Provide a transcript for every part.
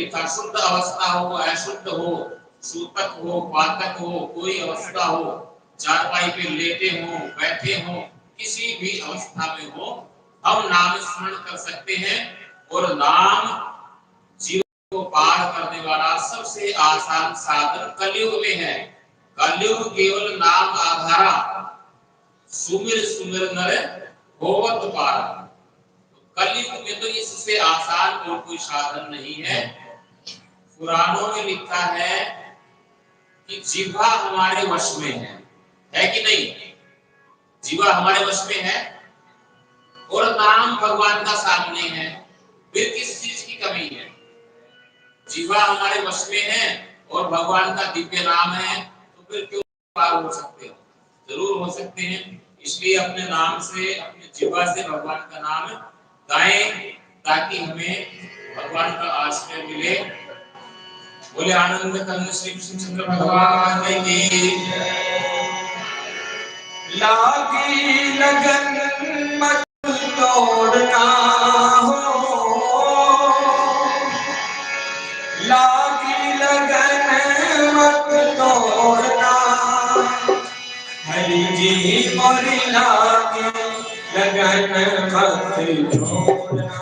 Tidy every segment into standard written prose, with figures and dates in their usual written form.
लिखा, शुद्ध अवस्था हो, अशुद्ध हो, सूतक हो, पातक हो, कोई अवस्था हो, चारपाई पे लेटे हो, बैठे हो, किसी भी अवस्था में हो, हम नाम स्मरण कर सकते हैं। और नाम जीवन को पार करने वाला सबसे आसान साधन कलयुग में है। कलयुग केवल नाम आधारा, सुमिर सुमिर नर होवत पारा। कलयुग में तो इससे आसान और कोई साधन नहीं है। पुराणों में लिखा है कि जिह्वा हमारे वश में है कि नहीं? जिह्वा हमारे वश में है और नाम भगवान का सामने है, फिर किस चीज की कमी है? जिह्वा हमारे वश में है और भगवान का दिव्य नाम है, तो फिर क्यों पार हो सकते हो? जरूर हो सकते हैं। इसलिए अपने नाम से, अपने जिह्वा से भगवान का नाम गाएं, ताकि हमें भगवान का आश्रय मिले। बोले आनंद कंद श्री कृष्ण चंद्र भगवान की। लागी लगन मत तोड़ना हो, लागी लगन मत तोड़ना, हरि जी मोरी लागी लगन मत तोड़ना।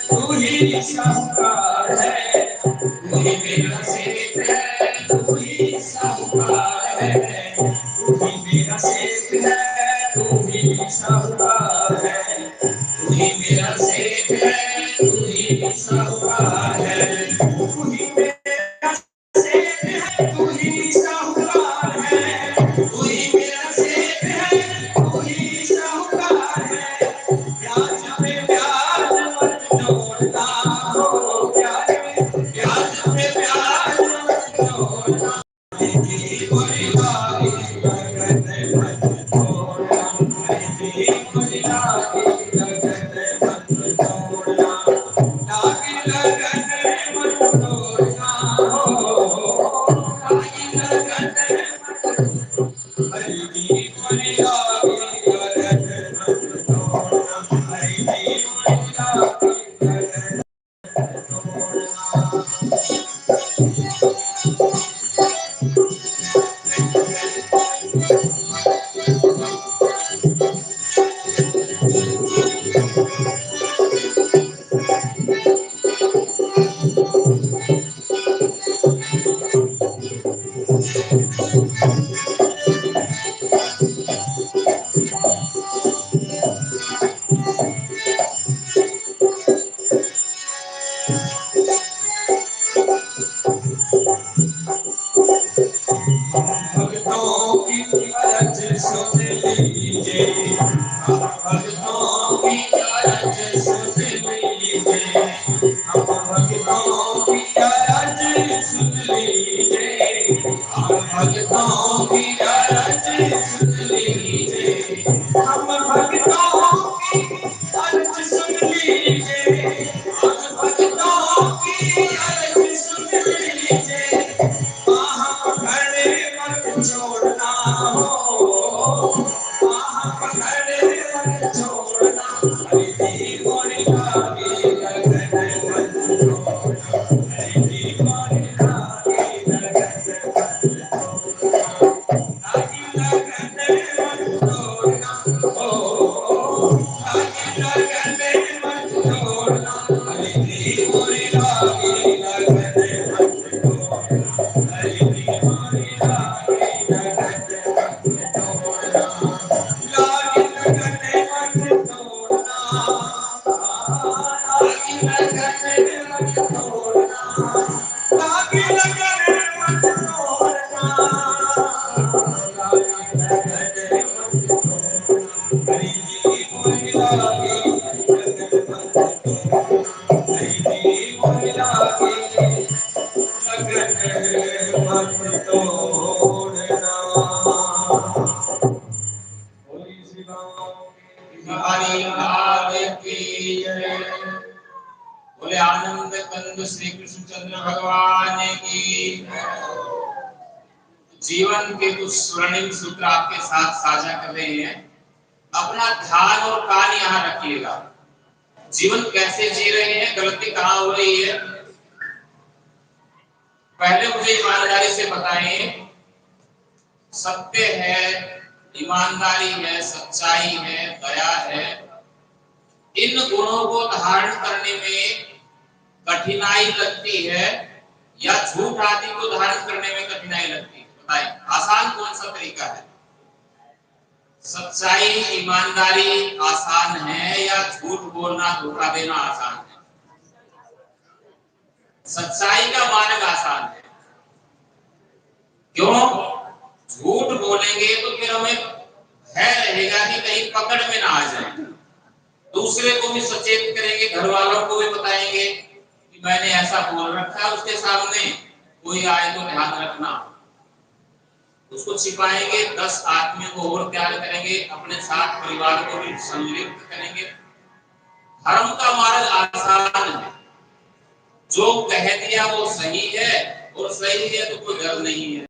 तू ही साहूकार है, तू ही मेरा सेठ है, तू ही साहूकार है, तू ही मेरा सेठ है, तू ही साहूकार है, तू ही मेरा सेठ है, तू ही साहूकार है, तू ही मेरा सेठ है, तू ही साहूकार है, तू ही मेरा सेठ है, तू ही साहूकार है, ब्याज पे ब्याज मत जोड़ना हो, ब्याज पे ब्याज मत जोड़ना, तेरी मुरादी लगन मत छोड़ना, तेरी मुरादी लगन मत छोड़ना, लागी लगन मत छोड़ना हो, लागी लगन हरि की मुरादी लगन मत छोड़ना, हरि की मुरादी लगन भक्तों की अरज सुन लीजिए, हम भक्तों की अरज सुन लीजिए, हम भक्तों की अरज सुन लीजिए, हम भक्तों की अरज सुन लीजिए, हम भक्तों की अरज सुन लीजिए, हम भक्तों की अरज सुन लीजिए, खड़े मत छोड़ना हो, खड़े मत छोड़ना, हरि मोरी लागी लगन मत छोड़ना, हरि मोरी लागी लगन मत छोड़ना, लागी लगन मत छोड़ना हो, लागी लगन मत छोड़ना, हरि मोरी लागी लगन मत छोड़ना, हरि मोरी लागी लगन मत छोड़ना, लागी लगन मत छोड़ना, लागी लगन मत छोड़ना, लागी लगन मत छोड़ना, लागी लगन मत छोड़ना, हरि मोरी लागी लगन मत छोड़ना, हरि मोरी लागी लगन मत तोड़ना। बोली श्री राम बिहारी लाल की जय। बोले आनंद कंद श्री कृष्ण चंद्र भगवान की। जीवन के कुछ स्वर्णिम सूत्र आपके साथ साझा कर रहे हैं। अपना ध्यान और कान यहाँ रखिएगा। जीवन कैसे जी रहे हैं, गलती कहाँ हो रही है, पहले मुझे ईमानदारी से बताएं। सत्य है, ईमानदारी है, सच्चाई है, दया है, इन गुणों को धारण करने में कठिनाई लगती है या झूठ आदि को धारण करने में कठिनाई लगती है? बताइए, आसान कौन सा तरीका है? सच्चाई, ईमानदारी आसान है या झूठ बोलना, धोखा देना आसान है? सच्चाई का मार्ग आसान है। क्यों? झूठ बोलेंगे तो फिर हमें भय रहेगा कि कहीं पकड़ में ना आ जाए। दूसरे को भी सचेत करेंगे, घर वालों को भी बताएंगे कि मैंने ऐसा बोल रखा है, उसके सामने कोई आए तो ध्यान रखना। उसको छिपाएंगे, 10 आदमियों को और तैयार करेंगे, अपने साथ परिवार को भी सम्मिलित करेंगे। धर्म का मार्ग आसान है। जो कह दिया वो सही है, और सही है तो कोई डर नहीं है।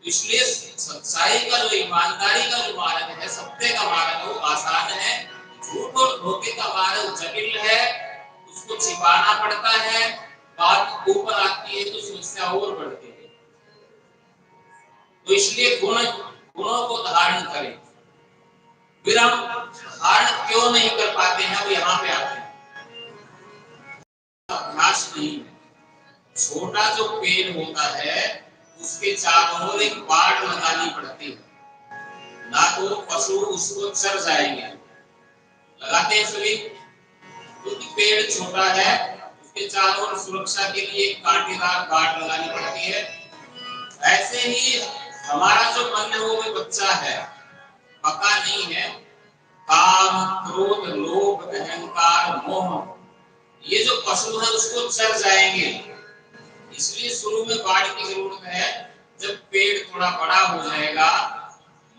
इसलिए सच्चाई का जो, ईमानदारी का जो मार्ग है, सत्य का मार्ग है, वो आसान है। झूठ और धोखे का मार्ग जटिल है, उसको छिपाना पड़ता है। बात ऊपर आती है तो समस्या और बढ़ती है। तो इसलिए गुणों को धारण करें। फिर हम धारण क्यों नहीं कर पाते हैं, वो यहाँ पे आते हैं। अभ्यास नहीं है। छोटा जो पेड़ होता है उसके चारों ओर एक बाड़ लगानी पड़ती है, ना तो पशु उसको चर जाएंगे। लगाते हैं सभी, क्योंकि पेड़ छोटा है, उसके चारों ओर सुरक्षा के लिए एक कांटेदार बाड़ लगानी पड़ती है। ऐसे ही हमारा जो मन है वो भी बच्चा है, पका नहीं है। काम, क्रोध, लोभ, अहंकार, मोह, ये जो पशु है उसको चर जाएंगे। इसलिए शुरू में बाढ़ की जरूरत है। जब पेड़ थोड़ा बड़ा हो जाएगा,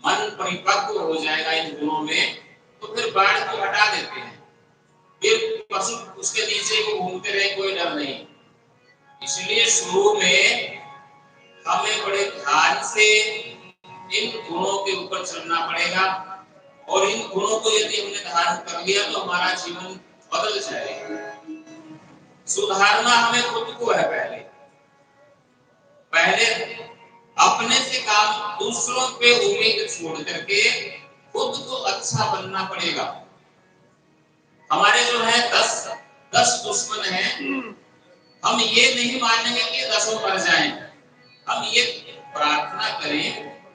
मन परिपक्व हो जाएगा इन गुणों में, तो फिर बाढ़ को हटा देते हैं। फिर पशु उसके नीचे को घूमते रहे, कोई डर नहीं। इसलिए शुरू में हमें बड़े ध्यान से इन गुणों के ऊपर चलना पड़ेगा, और इन गुणों को यदि हमने धारण कर लिया तो हमारा जीवन बदल जाएगा। सुधारना हमें खुद को है। पहले अपने से काम, दूसरों पे उम्मीद छोड़ करके खुद को अच्छा बनना पड़ेगा। हमारे जो है 10 दुश्मन हैं, हम ये नहीं मानेंगे कि 10 मर जाएं। हम ये प्रार्थना करें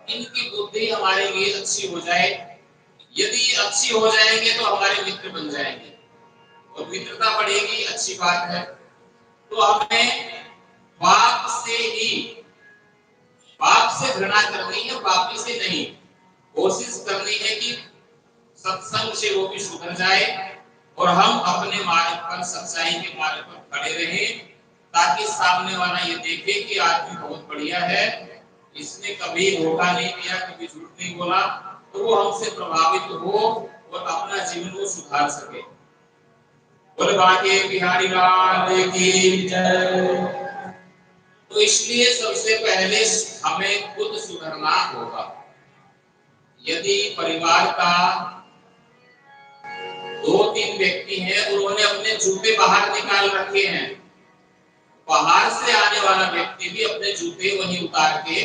इनकी बुद्धि हमारे लिए अच्छी हो जाए। यदि अच्छी हो जाएंगे तो हमारे मित्र बन जाएंगे, और मित्रता बढ़ेगी, अच्छी बात है। तो हमें पाप से ही, पाप से घृणा करनी है, पापी से नहीं। कोशिश करनी है कि सत्संग से वो भी सुधर जाए और हम अपने मार्ग पर, सच्चाई के मार्ग पर खड़े रहें, ताकि सामने वाला ये देखे कि आदमी बहुत बढ़िया है, इसने कभी धोखा नहीं दिया, कभी झूठ नहीं बोला, तो वो हमसे प्रभावित हो और अपना जीवन को सुधार सके। बोले बाके बिहारी लाल की जय। तो इसलिए सबसे पहले हमें खुद सुधरना होगा। यदि परिवार का 2-3 व्यक्ति हैं, उन्होंने अपने जूते बाहर निकाल रखे हैं, बाहर से आने वाला व्यक्ति भी अपने जूते वहीं उतार के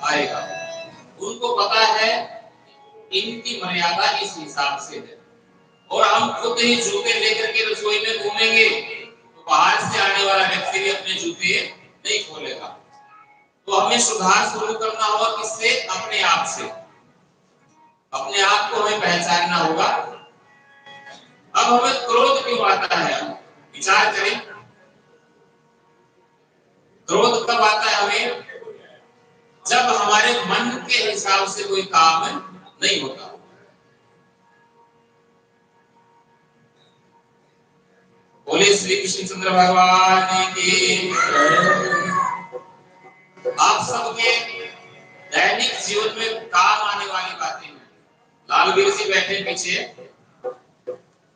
आएगा। उनको पता है इनकी मर्यादा इस हिसाब से है, और हम खुद ही जूते लेकर के रसोई में घूमेंगे तो बाहर से आने वाला व्यक्ति भी अपने जूते नहीं खोलेगा। तो हमें सुधार शुरू करना होगा किससे? अपने आप से। अपने आप को हमें पहचानना होगा। अब हमें क्रोध क्यों आता है, विचार करें। क्रोध कब आता है हमें? जब हमारे मन के हिसाब से कोई काम नहीं होता। बोले श्री कृष्णचंद्र भगवान की। आप सबके दैनिक जीवन में काम आने वाली बातें हैं। लालवीर जी बैठे पीछे।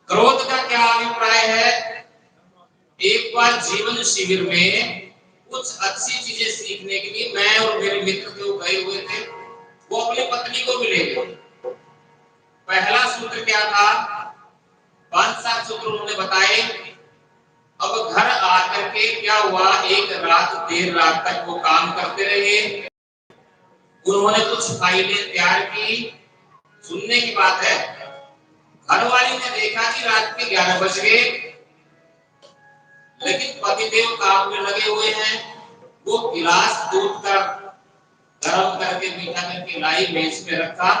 क्रोध का क्या अभिप्राय है? एक बार जीवन शिविर में कुछ अच्छी चीजें सीखने के लिए मैं और मेरे मित्र जो गए हुए थे, वो अपनी पत्नी को मिले थे। पहला सूत्र क्या था? 5-7 सूत्र उन्होंने बताए। अब घर आकर के क्या हुआ, एक रात देर रात तक वो काम करते रहे। उन्होंने कुछ फाइलें तैयार की। सुनने की बात है, घरवाली ने देखा कि रात के 11 बज गए, लेकिन पतिदेव काम में लगे हुए हैं। वो गिलास दूध का गर्म करके मीठा करके लाई, मेज पे रखा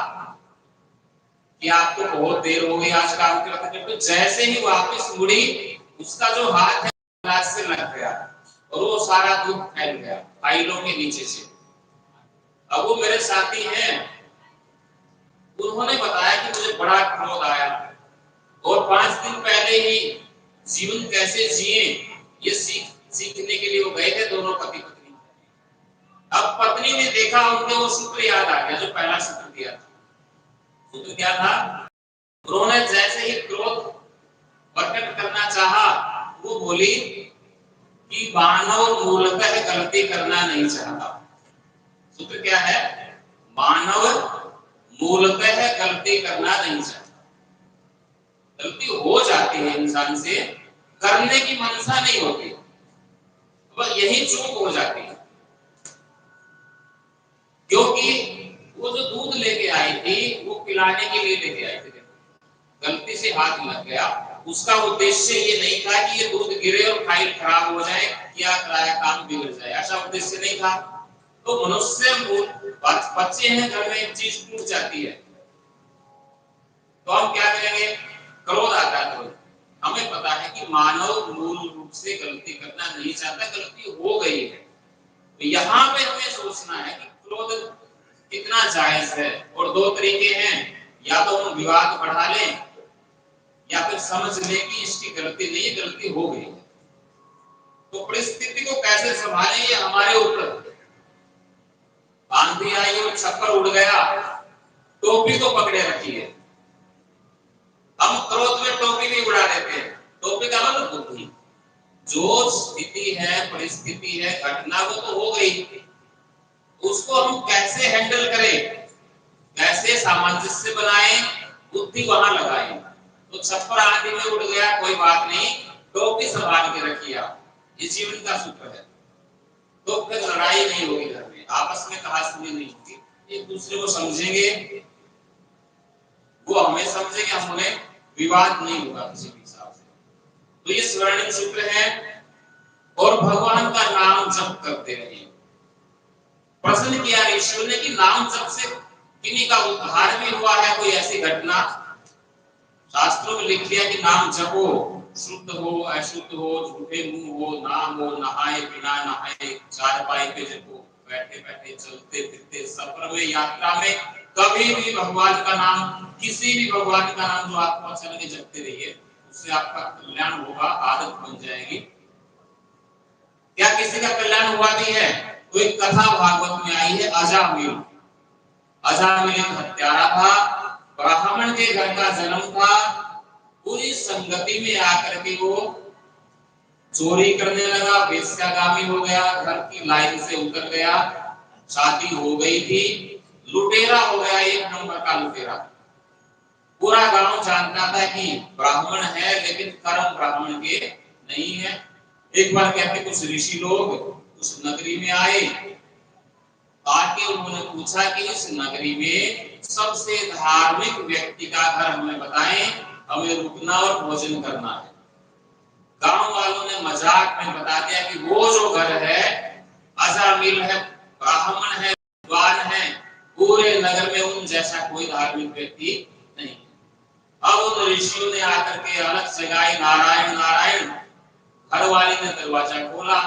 कि आपको बहुत देर हो गई आज काम करते करते। जैसे ही वापस मुड़ी, उसका जो हाथ है गिलास से लग गया और वो सारा दूध फैल गया फाइलों के नीचे से। अब वो मेरे साथी हैं, उन्होंने बताया कि मुझे बड़ा क्रोध आया, और 5 दिन पहले ही जीवन कैसे जिए ये सीखने के लिए वो गए थे, दोनों पति पत्नी। अब पत्नी ने देखा, उनको वो सूत्र याद आ गया जो पहला सूत्र दिया था। सूत्र क्या था? उन्होंने जैसे ही क्रोध प्रकट करना चाहा, वो बोली कि मानव मूलतः गलती करना नहीं चाहता। सूत्र क्या है? मानव मूलतः गलती करना नहीं चाहता। गलती हो जाती है इंसान से, करने की मनसा नहीं होती, बस यही चूक हो जाती है। क्योंकि वो जो दूध लेके आई थी वो पिलाने के लिए लेके आई थी, गलती से हाथ लग गया। उसका उद्देश्य ये नहीं था कि ये दूध गिरे और फाइल खराब हो जाए, किया कराया काम बिगड़ जाए, ऐसा उद्देश्य नहीं था। तो मनुष्य बच्चे हैं, घर में एक चीज टूट जाती है तो हम क्या करेंगे, क्रोध आता है। क्रोध, हमें पता है कि मानव मूल रूप से गलती करना नहीं चाहता, गलती हो गई है। तो यहाँ पे हमें सोचना है कि क्रोध कितना जायज है। और दो तरीके हैं, या तो हम विवाद बढ़ा लें या फिर समझ लें कि इसकी गलती नहीं, गलती हो गई। तो परिस्थिति को कैसे संभालें ये हमारे ऊपर। आंधी आई और छप्पर उड़ गया, टोपी तो पकड़े रखी है, हम क्रोध में टोपी भी उड़ा देते हैं। टोपी का मतलब बुद्धि। जो स्थिति है, परिस्थिति है, घटना वो तो हो गई, उसको हम कैसे हैंडल करें, कैसे सामंजस्य बनाएं, बुद्धि वहां लगाएं। तो छप्पर आंधी में उड़ गया, कोई बात नहीं, टोपी संभाल के रखिए आप, ये जीवन का सूत्र है। तो फिर लड़ाई नहीं होगी घर में, आपस में कहासुनी नहीं होगी, एक दूसरे को समझेंगे, वो हमें समझेंगे, हम उन्हें, विवाद नहीं होगा किसी भी हिसाब से। तो ये स्वर्णिम सूत्र है। और भगवान का नाम जप करते रहिए। प्रश्न किया ऋषियों ने कि नाम जप से किन्हीं का उद्धार भी हुआ है, कोई ऐसी घटना। शास्त्रों में लिख दिया कि नाम जपो, शुद्ध हो अशुद्ध हो, झूठे मुंह हो नाम हो, नहाए बिना नहाए, चारपाई पे जपो, बैठे बैठे, चलते फिरते, सफर में, यात्रा में, कभी भी भगवान का नाम, किसी भी भगवान का नाम जो आपको अच्छा लगे जपते रहिए, उससे आपका कल्याण होगा, आदत बन जाएगी। क्या किसी का कल्याण हुआ भी है? तो एक कथा भागवत में आई है, अजामिल। अजामिल एक हत्यारा था, ब्राह्मण के घर का जन्म था, पूरी संगति में आकर के वो चोरी करने लगा, वेश्यागामी हो गया, घर की लाइन से उतर गया, शादी हो गई थी, लुटेरा हो गया, एक नंबर का लुटेरा। पूरा गांव जानता था कि ब्राह्मण है, लेकिन कर्म ब्राह्मण के नहीं है। एक बार कहते कुछ ऋषि लोग उस नगरी में आए, आके उन्होंने पूछा कि इस नगरी में सबसे धार्मिक व्यक्ति का घर हमें बताएं, हमें रुकना और भोजन करना है। गांव वालों ने मजाक में बता दिया कि वो जो घर है, अजामिल है, ब्राह्मण है, विद्वान है, पूरे नगर में उन जैसा कोई धार्मिक व्यक्ति नहीं। अब उन ऋषियों ने आकर के अलग जगाई, नारायण नारायण। घर वाले ने दरवाजा खोला,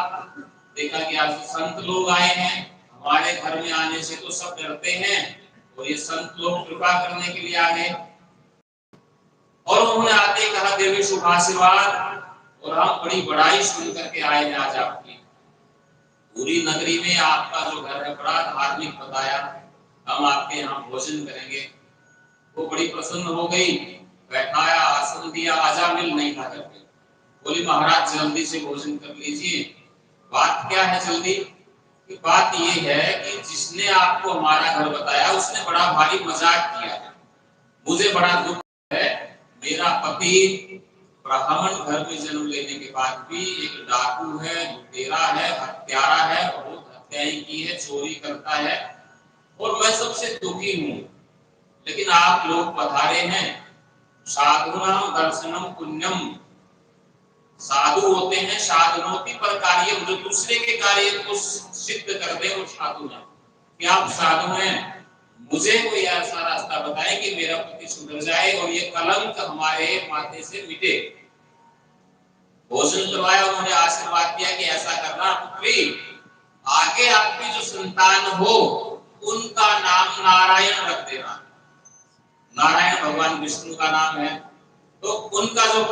देखा कि आज संत लोग आए हैं, हमारे घर में आने से तो सब डरते हैं, और ये संत लोग कृपा करने के लिए आ गए। और उन्होंने आते ही कहा, देवी शुभ आशीर्वाद, और हम बड़ी बड़ाई सुन करके आए हैं आज आपकी। पूरी नगरी में आपका जो घर है बड़ा धार्मिक बताया, हम आपके यहाँ भोजन करेंगे। वो बड़ी प्रसन्न हो गई, बैठाया, आसन दिया। अजामिल नहीं था घर पे, बोली महाराज जल्दी से भोजन कर लीजिए। बात क्या है जल्दी की? बात ये है कि जिसने आपको हमारा घर बताया उसने बड़ा भारी मजाक किया है, मुझे बड़ा दुख है। मेरा पति ब्राह्मण घर में जन्म लेने के बाद भी एक डाकू है, लुटेरा है, हत्यारा है, बहुत हत्याएं की है, चोरी करता है, और मैं सबसे दुखी हूँ। लेकिन आप लोग पधारे हैं, साधुनाम दर्शनम पुण्यम। साधु होते हैं साधनोति पर कार्य, जो दूसरे के कार्य को सिद्ध कर दे वो साधु है। कि आप साधु हैं, मुझे कोई ऐसा रास्ता बताए कि मेरा पति सुधर जाए और ये कलंक हमारे माथे से मिटे। भोजन करवाया, उन्होंने आशीर्वाद दिया कि ऐसा करना पुत्री, आगे आपकी जो संतान हो उनका नाम नारायण रख देना। नारायण भगवान विष्णु का नाम है। तो उनका जो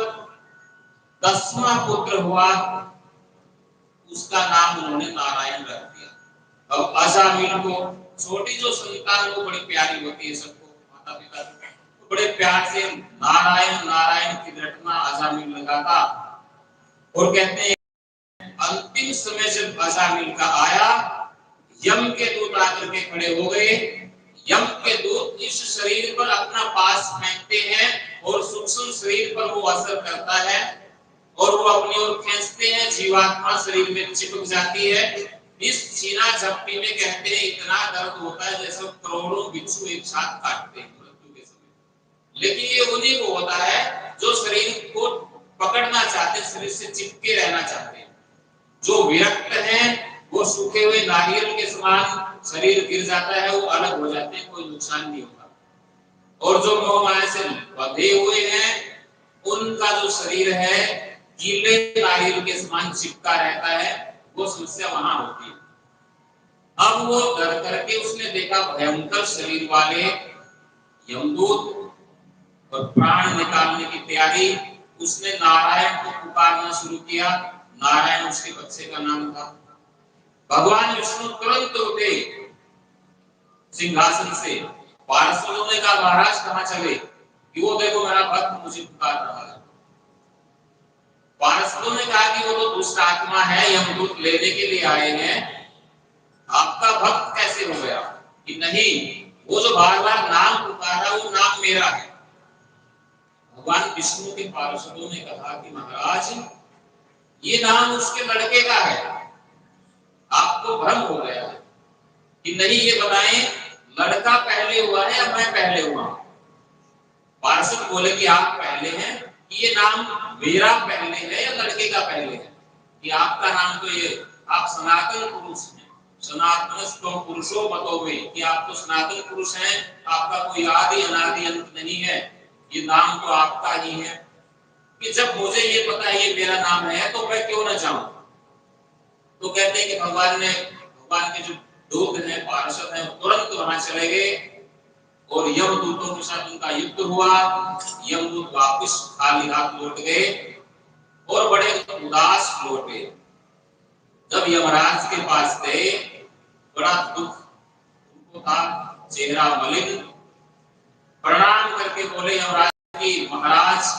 10वां पुत्र हुआ उसका नाम उन्होंने नारायण रख दिया। अब अजामिल को, छोटी जो संतान वो बड़ी प्यारी होती है सबको, माता पिता तो बड़े प्यार से नारायण नारायण की रटना अजामिल लगाता। और कहते हैं अंतिम समय जब अजामिल का आया, यम के दूत आकर के खड़े हो गए। यम के दूत इस शरीर पर अपना पास फेंकते हैं और सूक्ष्म शरीर पर वो असर करता है, और वो अपनी ओर खींचते हैं, जीवात्मा शरीर में चिपक जाती है। इस छीना झपटी में कहते हैं इतना दर्द होता है जैसे करोड़ों बिच्छू एक साथ काटते हैं मृत्यु के समय। लेकिन ये उन्हीं को होता है जो शरीर को पकड़ना चाहते, शरीर से चिपके रहना चाहते हैं। जो विरक्त हैं वो सूखे हुए नारियल के समान शरीर गिर जाता है, वो अलग हो जाते हैं, कोई नुकसान नहीं होता। और जो मोह माया से बंधे हुए हैं उनका जो शरीर है गीले नारियल के समान चिपका रहता है, वो समस्या वहां होती है। अब वो डर करके उसने देखा भयंकर शरीर वाले यमदूत और प्राण निकालने की तैयारी, उसने नारायण को पुकारना शुरू किया। नारायण उसके बच्चे का नाम था। भगवान विष्णु तुरंत उठे सिंहासन से। पार्षदों ने कहा महाराज कहां चले, कि वो देखो मेरा भक्त मुझे पुकार रहा है। पार्षदों ने कहा कि वो तो दुष्ट आत्मा है, यमदूत लेने के लिए आए हैं, आपका भक्त कैसे हो गया? कि नहीं, वो जो बार बार नाम पुकारा वो नाम मेरा है। भगवान विष्णु के पार्षदों ने कहा कि महाराज ये नाम उसके लड़के का है, आपको भ्रम हो गया है। कि नहीं, ये बताएं लड़का पहले हुआ है या मैं पहले हुआ? पार्षद बोले कि आप पहले हैं। कि ये नाम मेरा पहले है या लड़के का पहले है? कि आपका नाम तो ये, आप सनातन पुरुष हैं, सनातन पुरुषो मतो में, कि आप तो सनातन पुरुष हैं, आपका कोई आदि अनादि अंत नहीं है, ये नाम तो आपका ही है। कि जब मुझे ये पता है ये मेरा नाम है तो मैं क्यों ना जाऊं? तो कहते हैं कि भगवान के जो दूत हैं, पार्षद हैं, तुरंत वहां चले गए और यमदूतों के साथ उनका युद्ध हुआ। यमदूत वापस खाली हाथ लौट गए और बड़े उदास लौटे। जब यमराज के पास गए बड़ा दुख उनको था, चेहरा मलिन, प्रणाम करके बोले यमराज की महाराज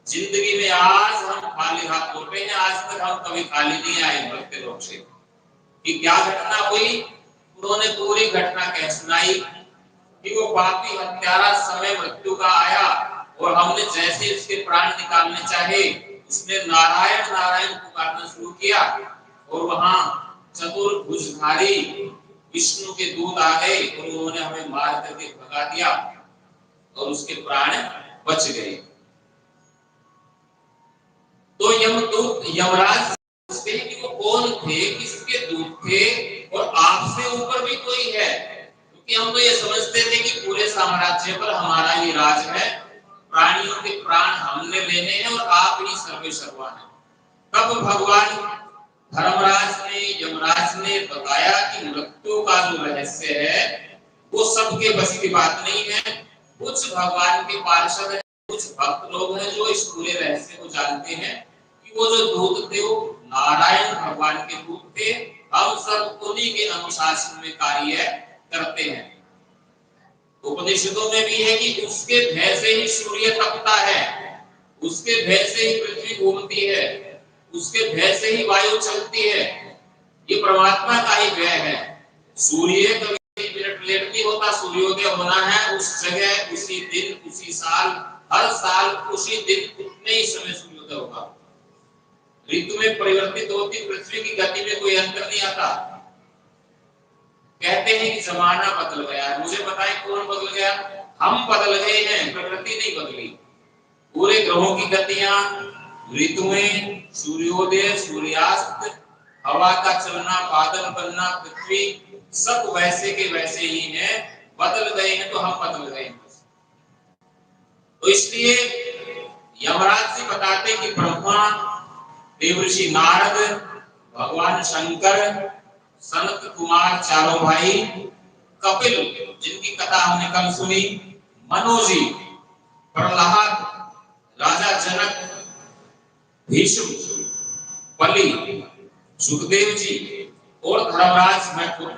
जिंदगी में आज हम खाली हाथ लौटे हैं, आज तक हम कभी खाली नहीं आए भक्त लोग से। कि क्या घटना हुई? उन्होंने पूरी घटना कह सुनाई कि वो पापी हत्यारा समय मृत्यु का आया और हमने जैसे उसके प्राण निकालने चाहे उसने नारायण नारायण पुकारना शुरू किया और वहां चतुर्भुजधारी विष्णु के दूत आ गए और उन्होंने हमें मार करके भगा दिया और उसके प्राण बच गए। तो यमदूत यमराज पूछते हैं कि वो कौन थे, किसके दूत थे और आपसे ऊपर भी कोई है? क्योंकि हम तो ये समझते थे कि पूरे साम्राज्य पर हमारा ही राज है, प्राणियों के प्राण हमने लेने हैं और आप ही सर्वे सर्वा हैं। तब भगवान धर्मराज ने यमराज ने बताया कि मृत्यु का जो रहस्य है वो सबके बस की बात नहीं है। कुछ भगवान के पार्षद हैं, कुछ भक्त लोग हैं जो इस पूरे रहस्य को जानते हैं कि वो जो दूत थे वो नारायण भगवान के दूत थे। हम सब उन्हीं के अनुशासन में कार्य करते हैं। उपनिषदों में भी है कि उसके भय से ही सूर्य तपता है, उसके भय से ही पृथ्वी घूमती है, उसके भय से ही वायु चलती है। ये परमात्मा का ही भय है। सूर्य कभी मिनट लेट नहीं होता, सूर्योदय होना है उस जगह, उसी दिन, उसी साल, हर साल उसी दिन उतने ही समय सूर्योदय होगा। ऋतु में परिवर्तित होती पृथ्वी की गति में कोई अंतर नहीं आता। कहते हैं कि जमाना बदल गया है। मुझे बताएं कौन बदल गया? हम बदल गए हैं, प्रकृति नहीं बदली। पूरे ग्रहों की गतियां, ऋतुएं, सूर्योदय सूर्यास्त, हवा का चलना, बादल बनना, पृथ्वी, सब वैसे के वैसे ही हैं। बदल गए हैं तो हम बदल गए हैं। तो इसलिए यमराज जी बताते कि ब्रह्मा, देवर्षि नारद, भगवान शंकर, सनत कुमार चारों भाई, कपिल जिनकी कथा हमने कल सुनी, मनोजी, प्रहलाद, राजा जनक, भीष्म, बलि, सुखदेव जी और धर्मराज मैथुन,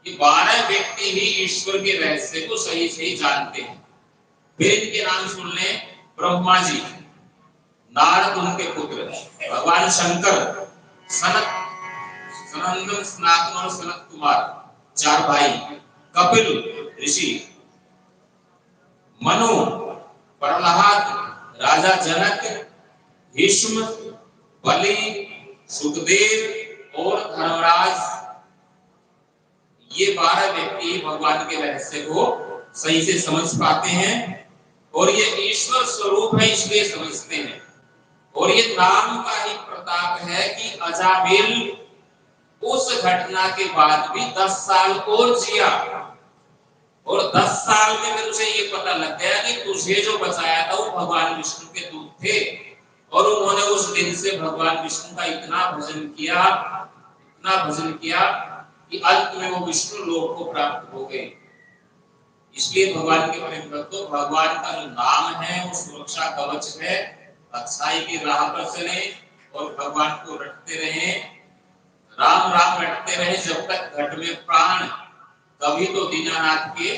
ये 12 व्यक्ति ही ईश्वर के रहस्य को सही सही जानते हैं। फिर इनके नाम सुन लें, ब्रह्मा जी, नारद उनके पुत्र, भगवान शंकर, सनत, सनंदन, सनातन और सनत कुमार, 4 भाई, कपिल ऋषि, मनु, प्रहलाद, राजा जनक, भीष्म, बलि, सुखदेव और धर्मराज, ये 12 व्यक्ति भगवान के रहस्य को सही से समझ पाते हैं और ये ईश्वर स्वरूप है इसलिए समझते हैं। और ये नाम का ही प्रताप है कि अजामिल उस घटना के बाद भी 10 साल और जिया, और 10 साल में फिर उसे ये पता लग गया कि तुझे जो बचाया था वो भगवान विष्णु के दूत थे, और उन्होंने उस दिन से भगवान विष्णु का इतना भजन किया कि अंत में वो विष्णु लोक को प्राप्त हो गए। इसलिए भगवान के प्रेम भक्तों, भगवान का जो नाम है वो सुरक्षा कवच है। अच्छाई की राह पर चले और भगवान को रटते रहे, राम राम रटते रहे जब तक घट में प्राण। कभी तो दीनानाथ के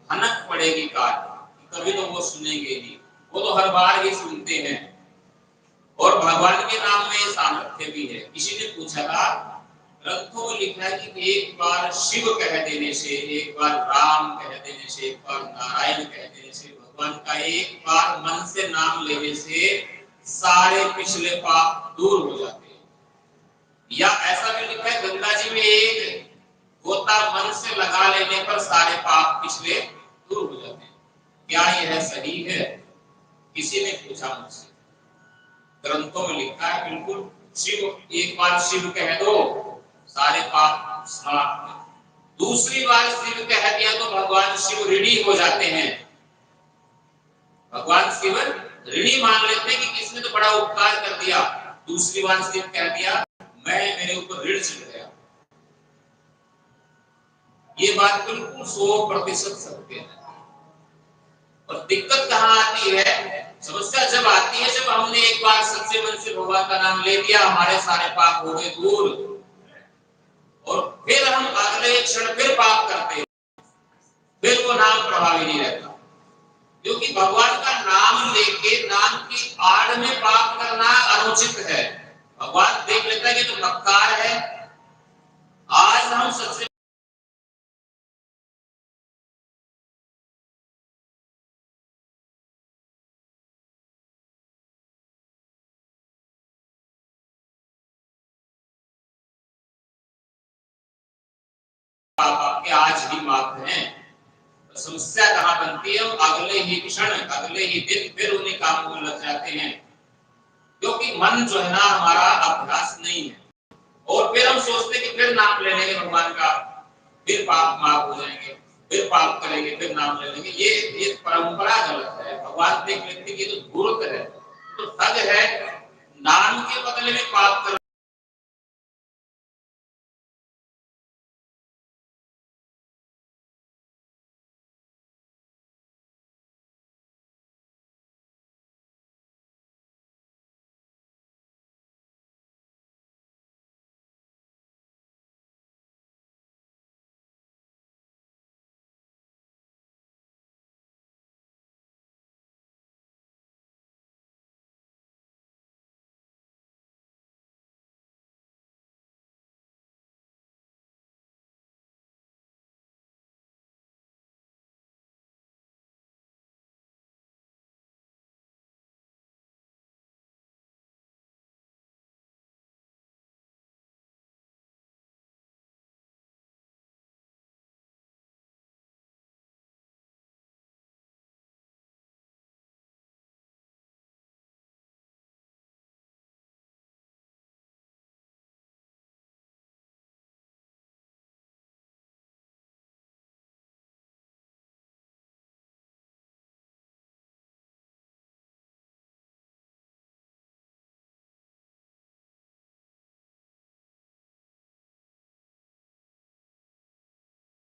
भनक पड़ेगी कान, कभी तो वो सुनेंगे ही, वो तो हर बार ही सुनते हैं। और भगवान के नाम में सामर्थ्य भी है। किसी ने पूछा था, ग्रंथों में लिखा है कि एक बार शिव कह देने से, एक बार राम कह देने से, एक बार नारायण कह देने से, भगवान का एक बार मन से नाम लेने से सारे पिछले पाप दूर हो जाते हैं। या ऐसा भी लिखा है गंगा जी में एक गोता मन से लगा लेने पर सारे पाप पिछले दूर हो जाते हैं। क्या यह सही है? किसी ने पूछा मुझसे। ग्रंथों में लिखा है बिल्कुल, शिव, एक बार शिव कह दो सारे पाप समाप्त। दूसरी बार शिव कह दिया तो भगवान शिव ऋणी हो जाते हैं। भगवान शिव ऋणी मान लेते हैं कि किसने तो बड़ा उपकार कर दिया। दूसरी बार शिव कह दिया मैं, मेरे ऊपर ऋण चढ़ गया। ये बात बिल्कुल 100% सत्य है। और दिक्कत कहाँ आती है, समस्या जब आती है जब हमने एक बार सच्चे मन से भगवान का नाम ले लिया, हमारे सारे पाप हो गए दूर, और फिर हम अगले क्षण फिर पाप करते हैं, फिर वो नाम प्रभावी नहीं रहता। क्योंकि भगवान का नाम लेके नाम की आड़ में पाप करना अनुचित है। भगवान देख लेता है कि तो मक्कार है। आज हम सच्चे पाप आपके आज भी माफ हैं। तो समस्या कहाँ बनती है, अगले ही क्षण, अगले ही दिन फिर उन्हीं कामों में लग जाते हैं। क्योंकि मन जो है ना हमारा अभ्यास नहीं है, और फिर हम सोचते हैं कि फिर नाम ले लेंगे भगवान का, फिर पाप माफ हो जाएंगे, फिर पाप करेंगे, फिर नाम ले लेंगे। ये परंपरा गलत है। भगवान देख लेते कि ये तो धूर्त है, तो ठग है, नाम के बदले में पाप कर